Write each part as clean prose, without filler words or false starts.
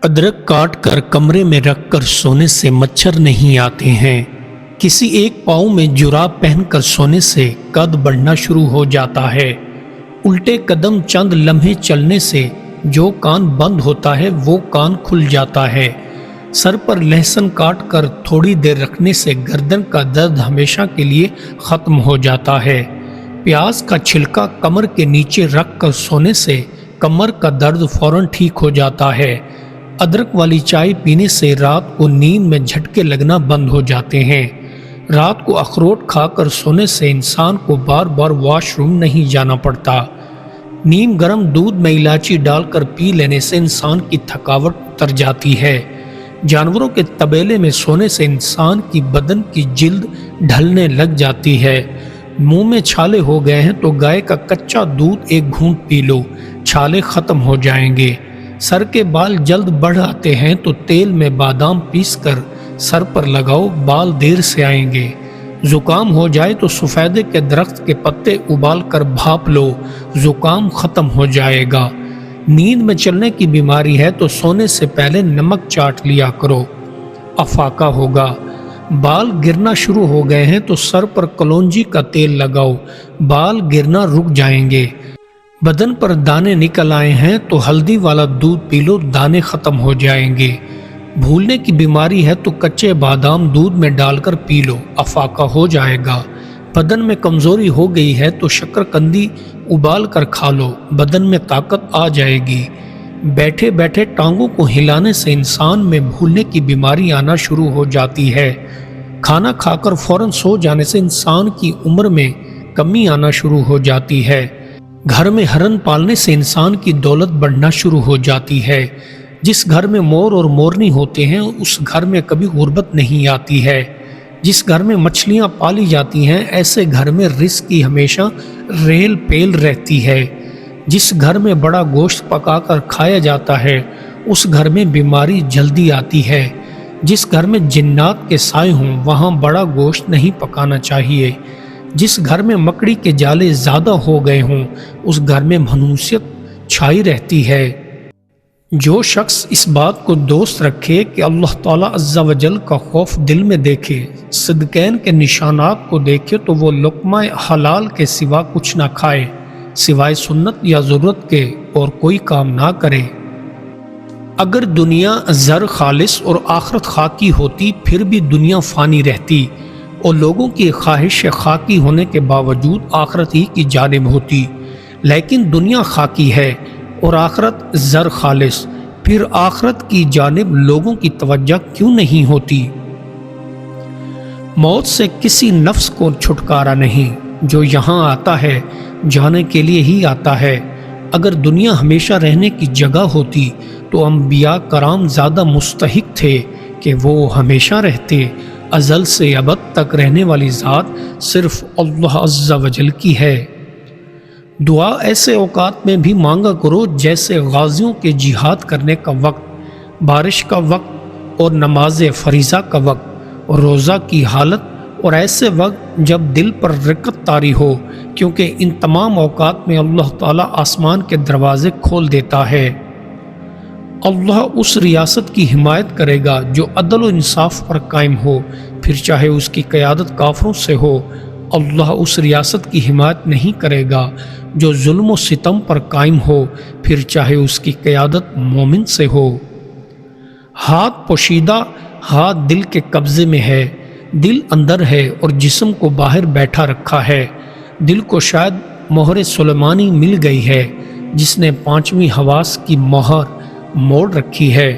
ادرک کاٹ کر کمرے میں رکھ کر سونے سے مچھر نہیں آتے ہیں۔ کسی ایک پاؤں میں جراب پہن کر سونے سے قد بڑھنا شروع ہو جاتا ہے۔ الٹے قدم چند لمحے چلنے سے جو کان بند ہوتا ہے وہ کان کھل جاتا ہے۔ سر پر لہسن کاٹ کر تھوڑی دیر رکھنے سے گردن کا درد ہمیشہ کے لیے ختم ہو جاتا ہے۔ پیاز کا چھلکا کمر کے نیچے رکھ کر سونے سے کمر کا درد فوراً ٹھیک ہو جاتا ہے۔ ادرک والی چائے پینے سے رات کو نیند میں جھٹکے لگنا بند ہو جاتے ہیں۔ رات کو اخروٹ کھا کر سونے سے انسان کو بار بار واش روم نہیں جانا پڑتا۔ نیم گرم دودھ میں الائچی ڈال کر پی لینے سے انسان کی تھکاوٹ اتر جاتی ہے۔ جانوروں کے طبیلے میں سونے سے انسان کی بدن کی جلد ڈھلنے لگ جاتی ہے۔ منہ میں چھالے ہو گئے ہیں تو گائے کا کچا دودھ ایک گھونٹ پی لو، چھالے ختم ہو جائیں گے۔ سر کے بال جلد بڑھ آتے ہیں تو تیل میں بادام پیس کر سر پر لگاؤ، بال دیر سے آئیں گے۔ زکام ہو جائے تو سفیدے کے درخت کے پتے ابال کر بھاپ لو، زکام ختم ہو جائے گا۔ نیند میں چلنے کی بیماری ہے تو سونے سے پہلے نمک چاٹ لیا کرو، افاقہ ہوگا۔ بال گرنا شروع ہو گئے ہیں تو سر پر کلونجی کا تیل لگاؤ، بال گرنا رک جائیں گے۔ بدن پر دانے نکل آئے ہیں تو ہلدی والا دودھ پی لو، دانے ختم ہو جائیں گے۔ بھولنے کی بیماری ہے تو کچے بادام دودھ میں ڈال کر پی لو، افاقہ ہو جائے گا۔ بدن میں کمزوری ہو گئی ہے تو شکر قندی ابال کر کھا لو، بدن میں طاقت آ جائے گی۔ بیٹھے بیٹھے ٹانگوں کو ہلانے سے انسان میں بھولنے کی بیماری آنا شروع ہو جاتی ہے۔ کھانا کھا کر فوراً سو جانے سے انسان کی عمر میں کمی آنا شروع ہو جاتی ہے۔ گھر میں ہرن پالنے سے انسان کی دولت بڑھنا شروع ہو جاتی ہے۔ جس گھر میں مور اور مورنی ہوتے ہیں اس گھر میں کبھی غربت نہیں آتی ہے۔ جس گھر میں مچھلیاں پالی جاتی ہیں ایسے گھر میں رزق کی ہمیشہ ریل پیل رہتی ہے۔ جس گھر میں بڑا گوشت پکا کر کھایا جاتا ہے اس گھر میں بیماری جلدی آتی ہے۔ جس گھر میں جنات کے سائے ہوں وہاں بڑا گوشت نہیں پکانا چاہیے۔ جس گھر میں مکڑی کے جالے زیادہ ہو گئے ہوں اس گھر میں منحوسیت چھائی رہتی ہے۔ جو شخص اس بات کو دوست رکھے کہ اللہ تعالیٰ عز و جل کا خوف دل میں دیکھے، صدقین کے نشانات کو دیکھے تو وہ لقمہ حلال کے سوا کچھ نہ کھائے، سوائے سنت یا ضرورت کے اور کوئی کام نہ کرے۔ اگر دنیا زر خالص اور آخرت خاکی ہوتی پھر بھی دنیا فانی رہتی، اور لوگوں کی خواہش خاکی ہونے کے باوجود آخرت ہی کی جانب ہوتی، لیکن دنیا خاکی ہے اور آخرت زر خالص، پھر آخرت کی جانب لوگوں کی توجہ کیوں نہیں ہوتی؟ موت سے کسی نفس کو چھٹکارا نہیں، جو یہاں آتا ہے جانے کے لیے ہی آتا ہے۔ اگر دنیا ہمیشہ رہنے کی جگہ ہوتی تو انبیاء کرام زیادہ مستحق تھے کہ وہ ہمیشہ رہتے۔ ازل سے ابد تک رہنے والی ذات صرف اللہ عز و جل کی ہے۔ دعا ایسے اوقات میں بھی مانگا کرو جیسے غازیوں کے جہاد کرنے کا وقت، بارش کا وقت اور نماز فریضہ کا وقت اور روزہ کی حالت، اور ایسے وقت جب دل پر رقت طاری ہو، کیونکہ ان تمام اوقات میں اللہ تعالیٰ آسمان کے دروازے کھول دیتا ہے۔ اللہ اس ریاست کی حمایت کرے گا جو عدل و انصاف پر قائم ہو، پھر چاہے اس کی قیادت کافروں سے ہو۔ اللہ اس ریاست کی حمایت نہیں کرے گا جو ظلم و ستم پر قائم ہو، پھر چاہے اس کی قیادت مومن سے ہو۔ ہاتھ پوشیدہ، ہاتھ دل کے قبضے میں ہے، دل اندر ہے اور جسم کو باہر بیٹھا رکھا ہے۔ دل کو شاید مہر سلیمانی مل گئی ہے جس نے پانچویں حواس کی مہر موڑ رکھی ہے۔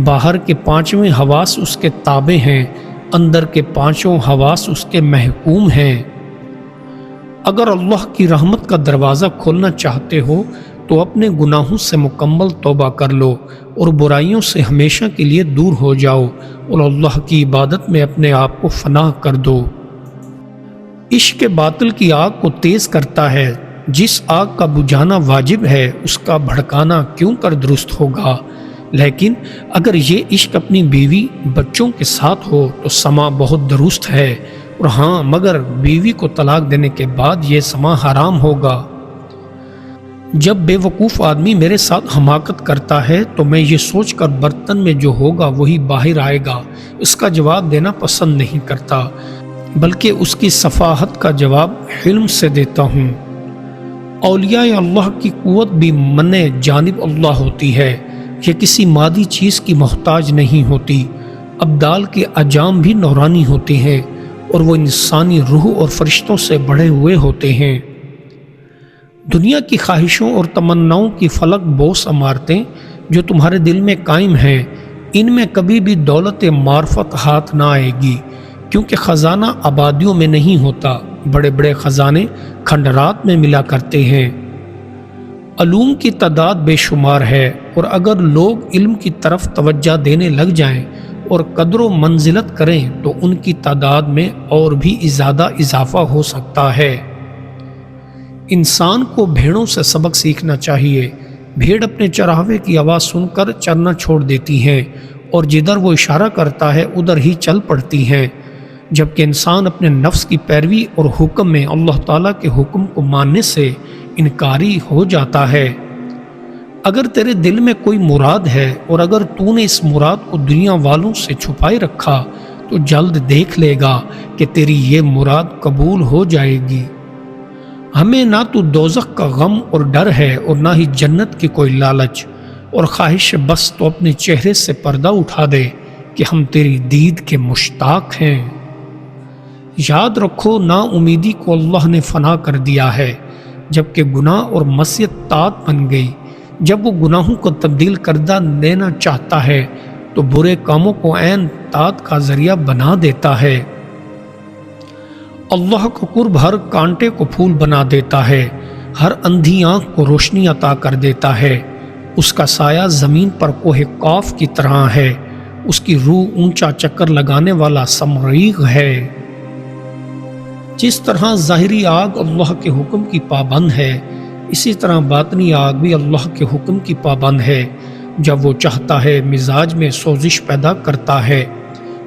باہر کے پانچویں حواس اس کے تابع ہیں، اندر کے پانچوں حواس اس کے محکوم ہیں۔ اگر اللہ کی رحمت کا دروازہ کھولنا چاہتے ہو تو اپنے گناہوں سے مکمل توبہ کر لو اور برائیوں سے ہمیشہ کے لیے دور ہو جاؤ اور اللہ کی عبادت میں اپنے آپ کو فنا کر دو۔ عشق باطل کی آگ کو تیز کرتا ہے، جس آگ کا بجھانا واجب ہے اس کا بھڑکانا کیوں کر درست ہوگا؟ لیکن اگر یہ عشق اپنی بیوی بچوں کے ساتھ ہو تو سما بہت درست ہے، اور ہاں مگر بیوی کو طلاق دینے کے بعد یہ سما حرام ہوگا۔ جب بے وقوف آدمی میرے ساتھ حماقت کرتا ہے تو میں یہ سوچ کر برتن میں جو ہوگا وہی باہر آئے گا اس کا جواب دینا پسند نہیں کرتا، بلکہ اس کی صفاحت کا جواب حلم سے دیتا ہوں۔ اولیاء اللہ کی قوت بھی من جانب اللہ ہوتی ہے، یہ کسی مادی چیز کی محتاج نہیں ہوتی۔ ابدال کے اجام بھی نورانی ہوتے ہیں اور وہ انسانی روح اور فرشتوں سے بڑھے ہوئے ہوتے ہیں۔ دنیا کی خواہشوں اور تمناؤں کی فلک بوس عمارتیں جو تمہارے دل میں قائم ہیں، ان میں کبھی بھی دولت معرفت ہاتھ نہ آئے گی، کیونکہ خزانہ آبادیوں میں نہیں ہوتا، بڑے بڑے خزانے کھنڈرات میں ملا کرتے ہیں۔ علوم کی تعداد بے شمار ہے، اور اگر لوگ علم کی طرف توجہ دینے لگ جائیں اور قدر و منزلت کریں تو ان کی تعداد میں اور بھی زیادہ اضافہ ہو سکتا ہے۔ انسان کو بھیڑوں سے سبق سیکھنا چاہیے۔ بھیڑ اپنے چراہوے کی آواز سن کر چرنا چھوڑ دیتی ہیں اور جدھر وہ اشارہ کرتا ہے ادھر ہی چل پڑتی ہیں، جبکہ انسان اپنے نفس کی پیروی اور حکم میں اللہ تعالیٰ کے حکم کو ماننے سے انکاری ہو جاتا ہے۔ اگر تیرے دل میں کوئی مراد ہے اور اگر تو نے اس مراد کو دنیا والوں سے چھپائے رکھا تو جلد دیکھ لے گا کہ تیری یہ مراد قبول ہو جائے گی۔ ہمیں نہ تو دوزخ کا غم اور ڈر ہے اور نہ ہی جنت کی کوئی لالچ اور خواہش، بس تو اپنے چہرے سے پردہ اٹھا دے کہ ہم تیری دید کے مشتاق ہیں۔ یاد رکھو، نا امیدی کو اللہ نے فنا کر دیا ہے، جبکہ گناہ اور معصیت طاق بن گئی۔ جب وہ گناہوں کو تبدیل کردہ لینا چاہتا ہے تو برے کاموں کو عین طاق کا ذریعہ بنا دیتا ہے۔ اللہ کا قرب ہر کانٹے کو پھول بنا دیتا ہے، ہر اندھی آنکھ کو روشنی عطا کر دیتا ہے۔ اس کا سایہ زمین پر کوہ قاف کی طرح ہے، اس کی روح اونچا چکر لگانے والا سمریغ ہے۔ جس طرح ظاہری آگ اللہ کے حکم کی پابند ہے، اسی طرح باطنی آگ بھی اللہ کے حکم کی پابند ہے۔ جب وہ چاہتا ہے مزاج میں سوزش پیدا کرتا ہے،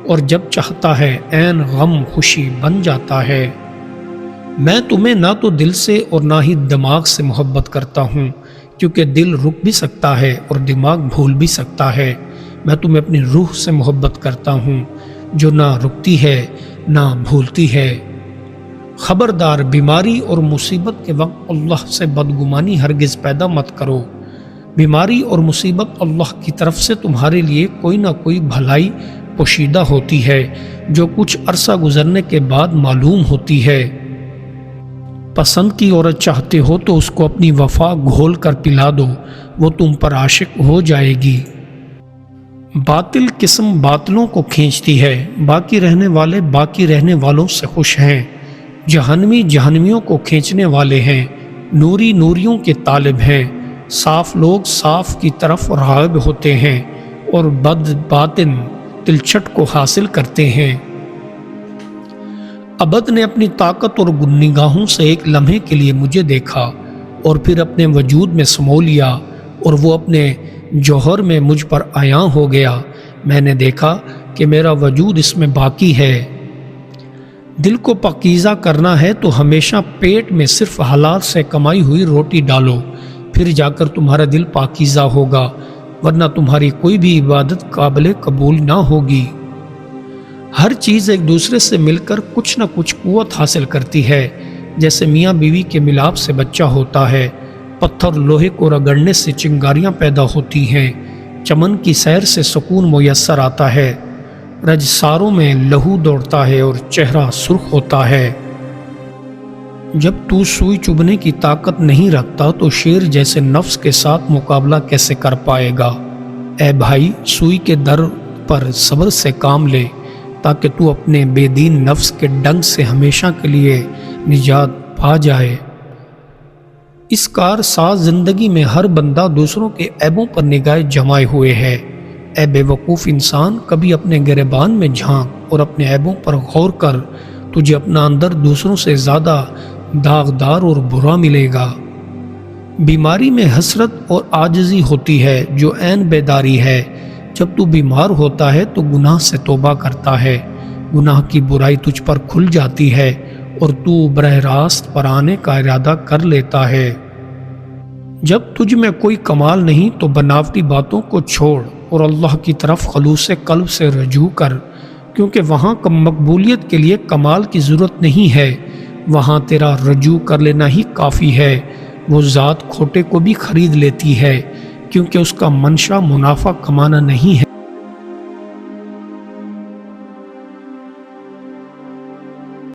اور جب چاہتا ہے عین غم خوشی بن جاتا ہے۔ میں تمہیں نہ تو دل سے اور نہ ہی دماغ سے محبت کرتا ہوں، کیونکہ دل رک بھی سکتا ہے اور دماغ بھول بھی سکتا ہے۔ میں تمہیں اپنی روح سے محبت کرتا ہوں، جو نہ رکتی ہے نہ بھولتی ہے۔ خبردار، بیماری اور مصیبت کے وقت اللہ سے بدگمانی ہرگز پیدا مت کرو۔ بیماری اور مصیبت اللہ کی طرف سے تمہارے لیے کوئی نہ کوئی بھلائی پوشیدہ ہوتی ہے، جو کچھ عرصہ گزرنے کے بعد معلوم ہوتی ہے۔ پسند کی عورت چاہتے ہو تو اس کو اپنی وفا گھول کر پلا دو، وہ تم پر عاشق ہو جائے گی۔ باطل قسم باطلوں کو کھینچتی ہے، باقی رہنے والے باقی رہنے والوں سے خوش ہیں۔ جہنمی جہنمیوں کو کھینچنے والے ہیں، نوری نوریوں کے طالب ہیں۔ صاف لوگ صاف کی طرف راغب ہوتے ہیں اور بد باطن تلچھٹ کو حاصل کرتے ہیں۔ عبد نے اپنی طاقت اور نگاہوں سے ایک لمحے کے لیے مجھے دیکھا اور پھر اپنے وجود میں سمو لیا، اور وہ اپنے جوہر میں مجھ پر عیاں ہو گیا۔ میں نے دیکھا کہ میرا وجود اس میں باقی ہے۔ دل کو پاکیزہ کرنا ہے تو ہمیشہ پیٹ میں صرف حلال سے کمائی ہوئی روٹی ڈالو، پھر جا کر تمہارا دل پاکیزہ ہوگا، ورنہ تمہاری کوئی بھی عبادت قابل قبول نہ ہوگی۔ ہر چیز ایک دوسرے سے مل کر کچھ نہ کچھ قوت حاصل کرتی ہے، جیسے میاں بیوی کے ملاپ سے بچہ ہوتا ہے، پتھر لوہے کو رگڑنے سے چنگاریاں پیدا ہوتی ہیں، چمن کی سیر سے سکون میسر آتا ہے، رجساروں میں لہو دوڑتا ہے اور چہرہ سرخ ہوتا ہے۔ جب تو سوئی چبھنے کی طاقت نہیں رکھتا تو شیر جیسے نفس کے ساتھ مقابلہ کیسے کر پائے گا؟ اے بھائی، سوئی کے در پر صبر سے کام لے تاکہ تو اپنے بے دین نفس کے ڈنگ سے ہمیشہ کے لیے نجات پا جائے۔ اس کار ساز زندگی میں ہر بندہ دوسروں کے عیبوں پر نگاہ جمائے ہوئے ہے۔ اے بے وقوف انسان، کبھی اپنے گریبان میں جھانک اور اپنے عیبوں پر غور کر، تجھے اپنا اندر دوسروں سے زیادہ داغدار اور برا ملے گا۔ بیماری میں حسرت اور عاجزی ہوتی ہے جو عین بیداری ہے۔ جب تو بیمار ہوتا ہے تو گناہ سے توبہ کرتا ہے، گناہ کی برائی تجھ پر کھل جاتی ہے اور تو براہ راست پر آنے کا ارادہ کر لیتا ہے۔ جب تجھ میں کوئی کمال نہیں تو بناوٹی باتوں کو چھوڑ اور اللہ کی طرف خلوص قلب سے رجوع کر، کیونکہ وہاں مقبولیت کے لیے کمال کی ضرورت نہیں ہے، وہاں تیرا رجوع کر لینا ہی کافی ہے۔ وہ ذات کھوٹے کو بھی خرید لیتی ہے، کیونکہ اس کا منشا منافع کمانا نہیں ہے۔